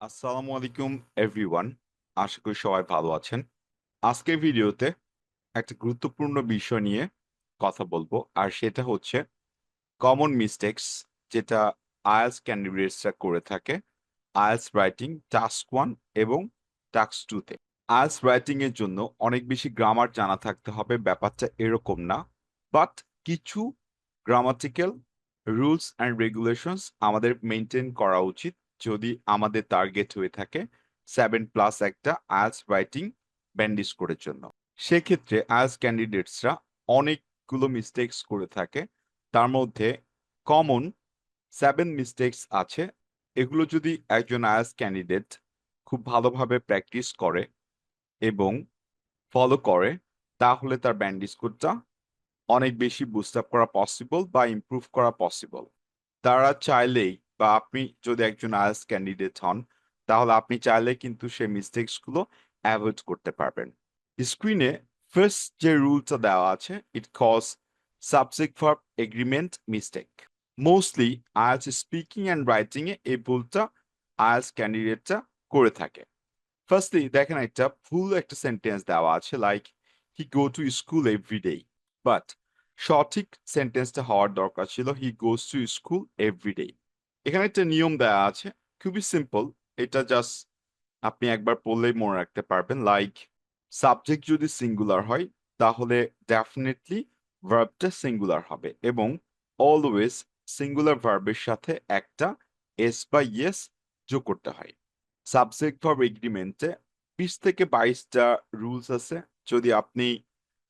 আসসালামু আলাইকুম এভরিওয়ান। আশা করি সবাই ভালো আছেন। আজকের ভিডিওতে একটা গুরুত্বপূর্ণ বিষয় নিয়ে কথা বলবো, আর সেটা হচ্ছে কমন মিস্টেকস যেটা আইএলটিএস ক্যান্ডিডেটসরা করে থাকে আইএলটিএস রাইটিং টাস্ক 1 এবং টাস্ক 2 তে। আইএলটিএস রাইটিং এর জন্য অনেক বেশি গ্রামার জানা থাকতে হবে, ব্যাপারটা এরকম না। বাট কিছু গ্রামাটিক্যাল রুলস অ্যান্ড রেগুলেশনস আমাদের মেনটেন করা উচিত যদি আমাদের টার্গেট হয়ে থাকে 7+ একটা আইএলটিএস রাইটিং ব্যান্ডিজ স্কোরের জন্য। সেক্ষেত্রে আইএলটিএস ক্যান্ডিডেটসরা অনেকগুলো মিস্টেকস করে থাকে। তার মধ্যে কমন 7 মিস্টেকস আছে। এগুলো যদি একজন আইএলটিএস ক্যান্ডিডেট খুব ভালোভাবে প্র্যাকটিস করে এবং ফলো করে, তাহলে তার ব্যান্ড স্কোরটা অনেক বেশি বুস্ট আপ করা পসিবল বা ইমপ্রুভ করা পসিবল। তারা চাইলেই, বা আপনি যদি একজন আইএলটিএস ক্যান্ডিডেট হন, তাহলে আপনি চাইলে কিন্তু সেই মিস্টেকস গুলো অ্যাভয়েড করতে পারবেন। স্ক্রিনে ফার্স্ট যে রুলটা দেওয়া আছে, it cause subject verb agreement mistake. Mostly IELTS speaking and writing এ এই ভুলটা আইএলটিএস ক্যান্ডিডেটটা করে থাকে। ফার্স্টলি দেখেন, একটা ভুল একটা সেন্টেন্স দেওয়া আছে, like he go to school everyday. But সঠিক সেন্টেন্সটা হওয়ার দরকার ছিল he goes to school everyday. এখানে একটা নিয়ম দেওয়া আছে, খুবই সিম্পল। এটা জাস্ট আপনি একবার পড়লেই মনে রাখতে পারবেন। লাইক, সাবজেক্ট যদি সিঙ্গুলার হয়, তাহলে ডেফিনেটলি ভার্বটা সিঙ্গুলার হবে, এবং অলওয়েজ সিঙ্গুলার ভার্বের সাথে একটা এস বা ইয়েস যোগ করতে হয়। সাবজেক্ট ভার্ব এগ্রিমেন্টে 20 থেকে 22টা রুলস আছে। যদি আপনি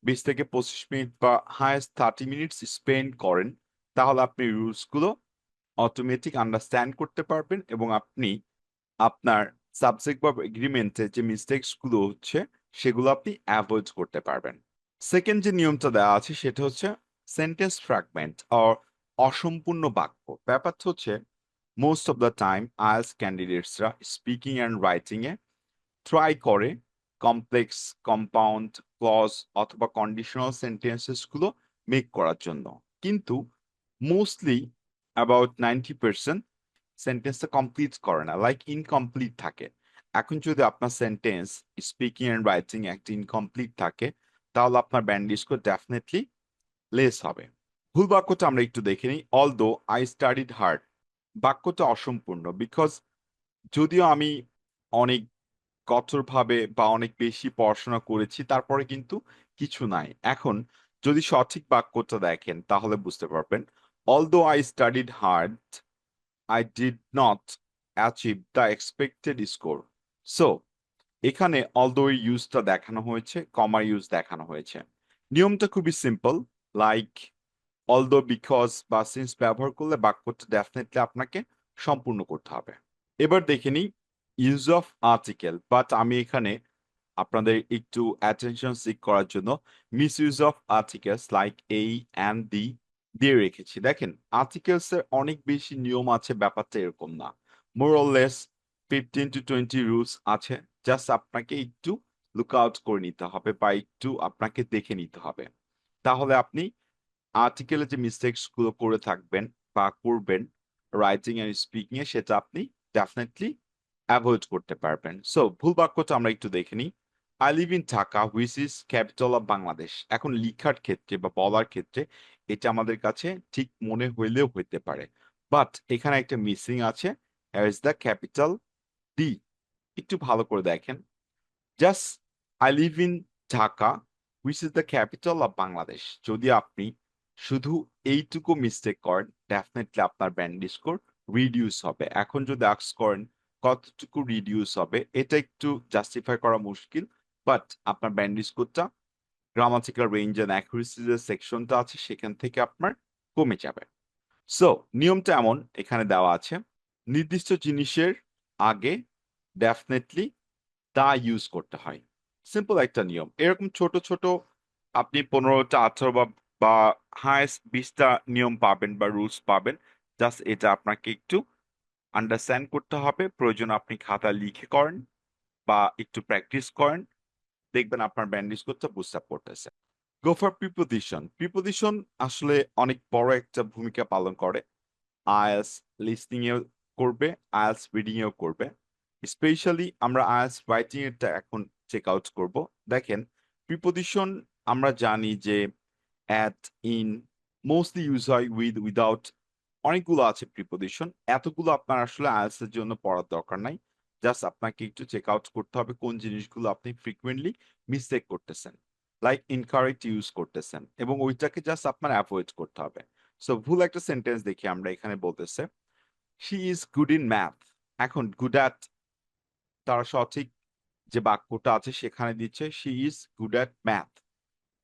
20 থেকে 25 মিনিট বা হায়েস্ট 30 মিনিটস স্পেন্ড করেন, তাহলে আপনি রুলসগুলো অটোমেটিক আন্ডারস্ট্যান্ড করতে পারবেন, এবং আপনি আপনার সাবজেক্ট ভার্ব এগ্রিমেন্টে যে মিস্টেকস গুলো হচ্ছে সেগুলো আপনি অ্যাভয়েড করতে পারবেন। সেকেন্ড যে নিয়মটা দেওয়া আছে সেটা হচ্ছে সেন্টেন্স ফ্র্যাগমেন্ট অর অসম্পূর্ণ বাক্য। ব্যাপারটা হচ্ছে most of the time IELTS ক্যান্ডিডেটসরা স্পিকিং অ্যান্ড রাইটিং এ ট্রাই করে কমপ্লেক্স, কম্পাউন্ড, ক্লজ অথবা কন্ডিশনাল সেন্টেন্সেস গুলো মেক করার জন্য, কিন্তু মোস্টলি অ্যাবাউট 90% সেন্টেন্সটা কমপ্লিট করে না, লাইক ইনকমপ্লিট থাকে। এখন যদি আপনার সেন্টেন্স স্পিকিং এন্ড রাইটিং একটা ইনকমপ্লিট থাকে, তাহলে আপনার ব্যান্ড স্কোর ডেফিনেটলি লেস হবে। ভুল বাক্যটা আমরা একটু দেখে নিই। অলদো আই স্টাডিড হার্ড, বাক্যটা অসম্পূর্ণ। বিকজ যদিও আমি অনেক কঠোরভাবে বা অনেক বেশি পড়াশোনা করেছি, তারপরে কিন্তু কিছু নাই। এখন যদি সঠিক বাক্যটা দেখেন তাহলে বুঝতে পারবেন। Although I studied hard, I did not achieve the expected score. So এখানে although এর ইউজটা দেখানো হয়েছে, কমার ইউজ দেখানো হয়েছে। নিয়মটা খুবই সিম্পল, লাইক although, because বা since ব্যবহার করলে বাক্যটা ডেফিনেটলি আপনাকে সম্পূর্ণ করতে হবে। এবার দেখে নিই ইউজ অফ আর্টিকেল। বাট আমি এখানে আপনাদের একটু অ্যাটেনশন সিক করার জন্য miss use of articles like এই অ্যান্ড দি দিয়ে রেখেছি। দেখেন, আর্টিকেলস এর অনেক বেশি নিয়ম আছে, ব্যাপারটা এরকম না। More or less 15 to 20 rules আছে। জাস্ট আপনাকে একটু লুক আউট করে নিতে হবে, বা একটু আপনাকে দেখে নিতে হবে। তাহলে আপনি আর্টিকেলে যে মিস্টেকস গুলো করে থাকবেন বা করবেন রাইটিং এন্ড স্পিকিং এ, সেটা আপনি ডেফিনেটলি অ্যাভয়েড করতে পারবেন। সো ভুল বাক্যটা আমরা একটু দেখে নিই। I live in Dhaka which is capital of Bangladesh. এখন লিখার ক্ষেত্রে বা বলার ক্ষেত্রে এটা আমাদের কাছে ঠিক মনে হইলেও হইতে পারে, বাট এখানে একটা মিসিং আছে। Is the capital D. একটু ভালো করে দেখেন। Just I live in Dhaka which is the capital of Bangladesh. যদি আপনি শুধু এইটুকু মিস্টেক করেন, ডেফিনেটলি আপনার ব্যান্ড স্কোর রিডিউস হবে। এখন যদি আস্ক করেন কতটুকু রিডিউস হবে, এটা একটু জাস্টিফাই করা মুশকিল, বাট আপনার ব্যান্ড স্কোরটা গ্রামাটিক্যাল রেঞ্জ এন্ড অ্যাকুরেসি যে সেকশনটা আছে সেখান থেকে আপনার কমে যাবে। সো নিয়মটা এমন এখানে দেওয়া আছে, নির্দিষ্ট জিনিসের আগে ডেফিনেটলি তা ইউজ করতে হয়। সিম্পল একটা নিয়ম। এরকম ছোট ছোট আপনি 15টা 18 বা হায়েস্ট 20টা নিয়ম পাবেন বা রুলস পাবেন। জাস্ট এটা আপনাকে একটু আন্ডারস্ট্যান্ড করতে হবে। প্রয়োজন আপনি খাতা লিখে করেন বা একটু প্র্যাকটিস করেন, দেখবেন আপনার ব্যান্ড স্কোরটা বুস্ট আপ করতেছে। Go for preposition. প্রিপোজিশন আসলে অনেক বড় একটা ভূমিকা পালন করে। আইএলটিএস লিসনিং এও করবে, আইএলটিএস রিডিং এও করবে। স্পেশালি আমরা আইএলটিএস রাইটিং এরটা এখন চেক আউট করব। দেখেন প্রিপজিশন আমরা জানি যে অ্যাট, ইন মোস্টলি ইউজ হয় উইথ, উইদাউট, অনেকগুলো আছে প্রিপজিশন। এতগুলো আপনার আসলে আইএলটিএস এর জন্য পড়ার দরকার নাই। জাস্ট আপনাকে একটু চেক আউট করতে হবে কোন জিনিসগুলো আপনি ফ্রিকুয়েন্টলি মিস্টেক করতেছেন, লাইক ইনকারেক্ট ইউজ করতেছেন, এবং ওইটাকে জাস্ট আপনার অ্যাভয়েড করতে হবে। সো ভুল একটা সেন্টেন্স দেখি আমরা, এখানে বলতেছে she is good in math. এখন গুড অ্যাট, তার সঠিক যে বাক্যটা আছে সেখানে দিচ্ছে she is good at math.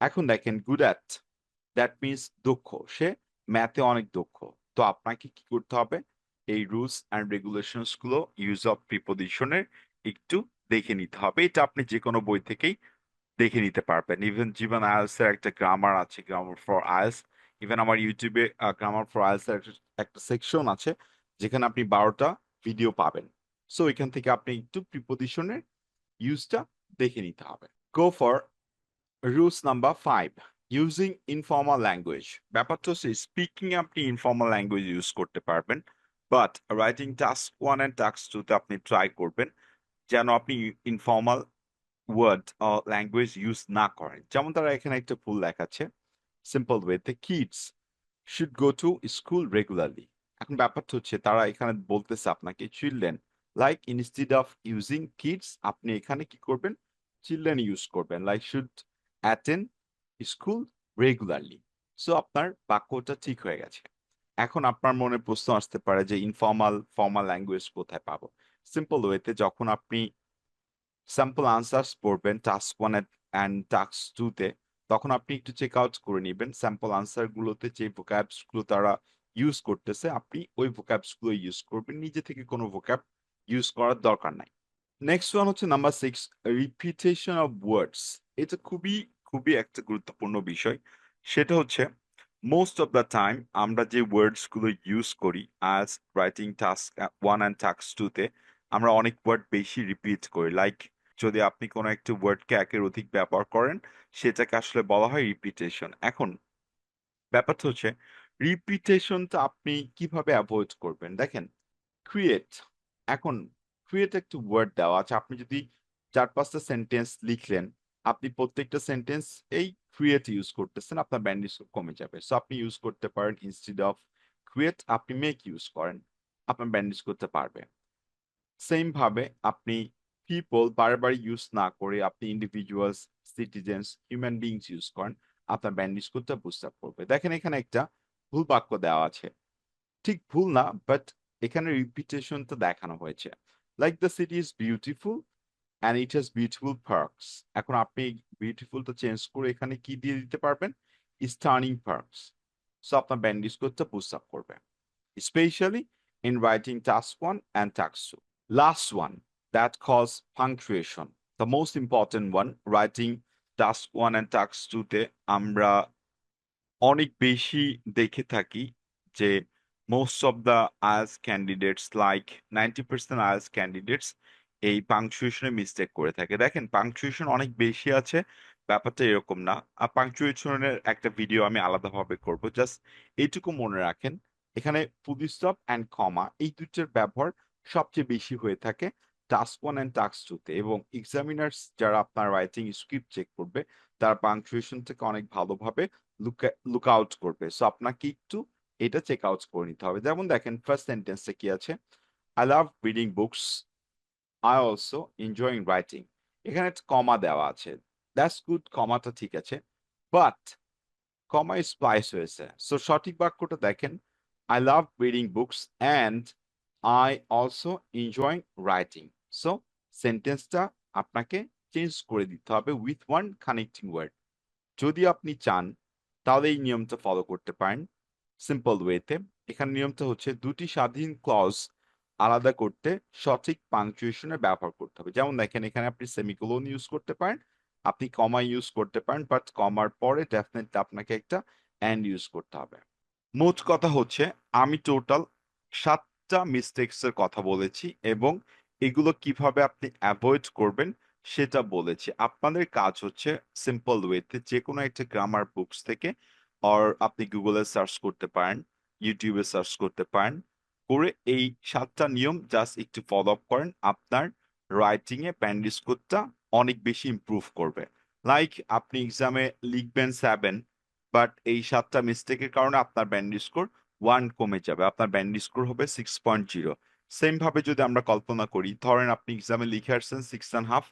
এখন দেখেন গুড অ্যাট দ্যাট মিনস দক্ষ, সে ম্যাথে অনেক দক্ষ। তো আপনাকে কি করতে হবে, এই রুলস অ্যান্ড রেগুলেশনস গুলো ইউজ অফ প্রিপজিশনের একটু দেখে নিতে হবে। এটা আপনি যে কোনো বই থেকেই দেখে নিতে পারবেন। ইভেন জীবন আইএলটিএস এর একটা গ্রামার আছে, গ্রামার ফর আইএলটিএস। ইভেন আমার ইউটিউবে গ্রামার ফর আইএলটিএস এর একটা সেকশন আছে যেখানে আপনি 12টা ভিডিও পাবেন। সো এখান থেকে আপনি একটু প্রিপজিশনের ইউজটা দেখে নিতে হবে। Go for rules number 5, using informal language. ব্যাপারটা হচ্ছে স্পিকিং এ আপনি ইনফর্মাল ল্যাঙ্গুয়েজ ইউজ করতে পারবেন, but writing task 1 and task 2 তে আপনি ট্রাই করবেন যেন আপনি ইনফর্মাল ওয়ার্ড ল্যাঙ্গুয়েজ ইউজ না করেন। যেমন তারা এখানে একটা ভুল দেখাচ্ছে, সিম্পল ওয়েতে kids should go to school regularly. এখন ব্যাপারটা হচ্ছে তারা এখানে বলতেছে আপনাকে children, like instead of using kids আপনি এখানে কি করবেন, চিলড্রেন ইউজ করবেন, like should attend school regularly. So আপনার বাক্যটা ঠিক হয়ে গেছে। এখন আপনার মনে প্রশ্ন আসতে পারে যে ইনফর্মাল ফর্মাল ল্যাঙ্গুয়েজ কোথায় পাবো। সিম্পল ওয়েতে যখন আপনি স্যাম্পল আনসার্স পড়বেন টাস্ক 1 অ্যান্ড টাস্ক 2 তে, তখন আপনি একটু চেক আউট করে নেবেন স্যাম্পল আনসার গুলোতে যে ভোক্যাবস গুলো তারা ইউজ করতেছে, আপনি ওই ভোক্যাবস গুলো ইউজ করবেন, নিজে থেকে কোনো ভোক্যাব ইউজ করার দরকার নাই। নেক্সট ওয়ান হচ্ছে নাম্বার 6, রিপিটেশন অফ ওয়ার্ডস। এটা খুবই খুবই একটা গুরুত্বপূর্ণ বিষয়। সেটা হচ্ছে মোস্ট অফ দ্য টাইম আমরা যে ওয়ার্ডস গুলো ইউজ করি আজ রাইটিং টাস্ক 1 অ্যান্ড টাস্ক 2 তে, আমরা অনেক ওয়ার্ড বেশি রিপিট করি। লাইক যদি আপনি কোনো একটা ওয়ার্ডকে একের অধিক ব্যবহার করেন, সেটাকে আসলে বলা হয় রিপিটেশন। এখন ব্যাপারটা হচ্ছে রিপিটেশনটা আপনি কিভাবে অ্যাভয়েড করবেন। দেখেন ক্রিয়েট, এখন ক্রিয়েট একটা ওয়ার্ড দেওয়া আছে, আপনি যদি 4-5টা সেন্টেন্স লিখলেন, আপনি প্রত্যেকটা সেন্টেন্স এই ক্রিয়েট ইউজ করতেছেন, আপনার ব্যান্ডিজ কমে যাবে। সো আপনি ইউজ করতে পারেন ইনস্টিড অফ ক্রিয়েট আপনি মেক ইউজ করেন, আপনার ব্যান্ডিজ করতে পারবে। সেম ভাবে আপনি পিপল বারবার ইউজ না করে আপনি individuals, citizens, human beings use করেন, আপনার ব্যান্ডিজ করতে বুঝতে পড়বে। দেখেন এখানে একটা ভুল বাক্য দেওয়া আছে, ঠিক ভুল না, বাট এখানে রিপিটেশনটা দেখানো হয়েছে। Like the city is beautiful and it has beautiful parks. এখন আপনি বিউটিফুলটা চেঞ্জ করে এখানে কি দিয়ে দিতে পারবেন, স্টার্নিং পার্কস। সো আপনার ব্যান্ডিজ করতে বুস্ট আপ করবে, specially in writing task 1 and task 2. Last one, that calls punctuation. The most important one, writing task 1 and task 2 তে আমরা অনেক বেশি দেখে থাকি যে most of the IELTS candidates, like 90% IELTS candidates এই পাংচুয়েশনে মিস্টেক করে থাকে। দেখেন পাংচুয়েশন অনেক বেশি আছে, ব্যাপারটা এরকম না। আর পাংচুয়েশনের একটা ভিডিও আমি আলাদাভাবে করব, জাস্ট এইটুকু মনে রাখেন এখানে ফুল স্টপ অ্যান্ড কমা এই দুইটার ব্যবহার সবচেয়ে বেশি হয়ে থাকে টাস্ক 1 অ্যান্ড টাস্ক 2 তে, এবং এক্সামিনার্স যারা আপনার রাইটিং স্ক্রিপ্ট চেক করবে তারা পাংচুয়েশন থেকে অনেক ভালোভাবে লুক আউট করবে। সো আপনাকে একটু এটা চেক আউট করে নিতে হবে। যেমন দেখেন ফার্স্ট সেন্টেন্সে কি আছে, I love reading books, I also enjoying writing. এখানে একটা কমা দেওয়া আছে, দ্যাটস গুড, কমাটা ঠিক আছে, বাট কমা স্প্লাইস হয়েছে। সো সঠিক বাক্যটা দেখেন, I love reading books and I also enjoying writing. So সেন্টেন্সটা আপনাকে চেঞ্জ করে দিতে হবে উইথ ওয়ান কানেক্টিং ওয়ার্ড। যদি আপনি চান তাহলে এই নিয়মটা ফলো করতে পারেন সিম্পল ওয়েতে। এখানে নিয়মটা হচ্ছে দুটি স্বাধীন ক্লজ আলাদা করতে সঠিক পাংচুয়েশনের ব্যবহার করতে হবে। যেমন দেখেন এখানে আপনি সেমিকোলন ইউজ করতে পারেন, আপনি কমা ইউজ করতে পারেন, বাট কমার পরে ডেফিনেটলি আপনাকে একটা অ্যান্ড ইউজ করতে হবে। মোট কথা হচ্ছে আমি টোটাল 7টা মিস্টেকস এর কথা বলেছি, এবং এগুলো কিভাবে আপনি অ্যাভয়েড করবেন সেটা বলেছি। আপনাদের কাজ হচ্ছে সিম্পল ওয়েতে যে কোনো একটা গ্রামার বুকস থেকে, অর আপনি গুগলে সার্চ করতে পারেন, ইউটিউবে সার্চ করতে পারেন, করে এই 7টা নিয়ম জাস্ট একটু ফলো আপ করেন, আপনার রাইটিং এ ব্যান্ড স্কোরটা অনেক বেশি ইমপ্রুভ করবে। লাইক আপনি এক্সামে লিখবেন 7, বাট এই 7টা মিস্টেকের কারণে আপনার ব্যান্ড স্কোর 1 কমে যাবে, আপনার ব্যান্ড স্কোর হবে 6.0। সেম ভাবে যদি আমরা কল্পনা করি, ধরেন আপনি এক্সামে লিখে আসছেন 6.5,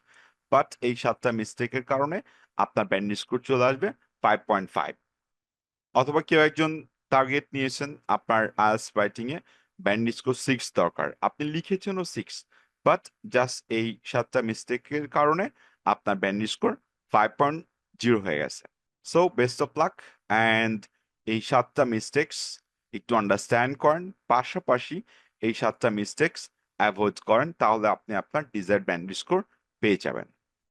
বাট এই 7টা মিস্টেকের কারণে আপনার ব্যান্ড স্কোর চলে আসবে 5.5। অথবা কেউ একজন টার্গেট নিয়েছেন আপনার IELTS writing a band score 6 দরকার, আপনি লিখেছেনও 6, বাট জাস্ট এই 7টা মিস্টেকের কারণে আপনার ব্যান্ড স্কোর 5.0 হয়ে গেছে। So best of luck, and এই 7টা মিস্টেক্স একটু আন্ডারস্ট্যান্ড করেন, পাশাপাশি এই 7টা মিস্টেক্স অ্যাভয়েড করেন, তাহলে আপনি আপনার ডিজায়ার্ড ব্যান্ড স্কোর পেয়ে যাবেন।